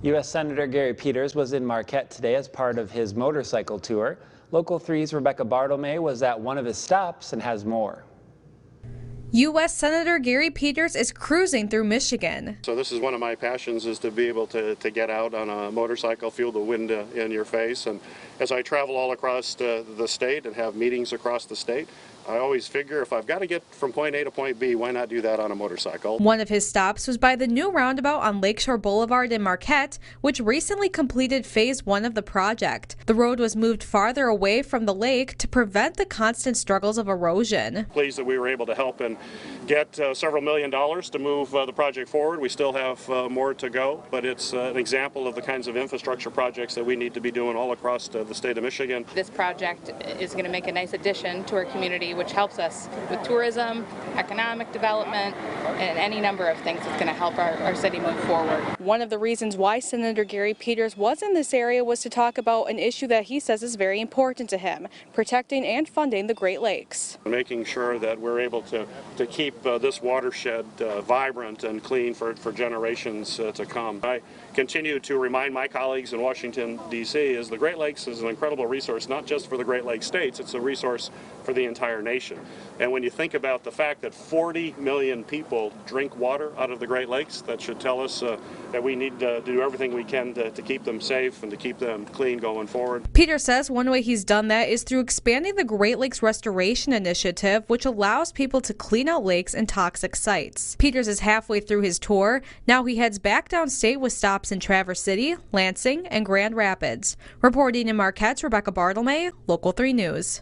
U.S. Senator Gary Peters was in Marquette today as part of his motorcycle tour. Local 3's Rebecca Bartolome was at one of his stops and has more. U.S. Senator Gary Peters is cruising through Michigan. So this is one of my passions, is to be able to get out on a motorcycle, feel the wind in your face. And as I travel all across the state and have meetings across the state, I always figure if I've got to get from point A to point B, why not do that on a motorcycle? One of his stops was by the new roundabout on Lakeshore Boulevard in Marquette, which recently completed phase 1 of the project. The road was moved farther away from the lake to prevent the constant struggles of erosion. Pleased that we were able to help and get several $1 million to move the project forward. We still have more to go, but it's an example of the kinds of infrastructure projects that we need to be doing all across the state of Michigan. This project is going to make a nice addition to our community, which helps us with tourism, economic development, and any number of things that's going to help our city move forward. One of the reasons why Senator Gary Peters was in this area was to talk about an issue that he says is very important to him, protecting and funding the Great Lakes. Making sure that we're able to keep this watershed vibrant and clean for generations to come. I continue to remind my colleagues in Washington, D.C. is the Great Lakes is an incredible resource, not just for the Great Lakes states, it's a resource for the entire nation. And when you think about the fact that 40 million people drink water out of the Great Lakes, that should tell us that we need to do everything we can to keep them safe and to keep them clean going forward. Peter says one way he's done that is through expanding the Great Lakes Restoration Initiative, which allows people to clean out lakes and toxic sites. Peters is halfway through his tour. Now he heads back downstate with stops in Traverse City, Lansing, and Grand Rapids. Reporting in Marquette, Rebecca Bartolome, Local 3 News.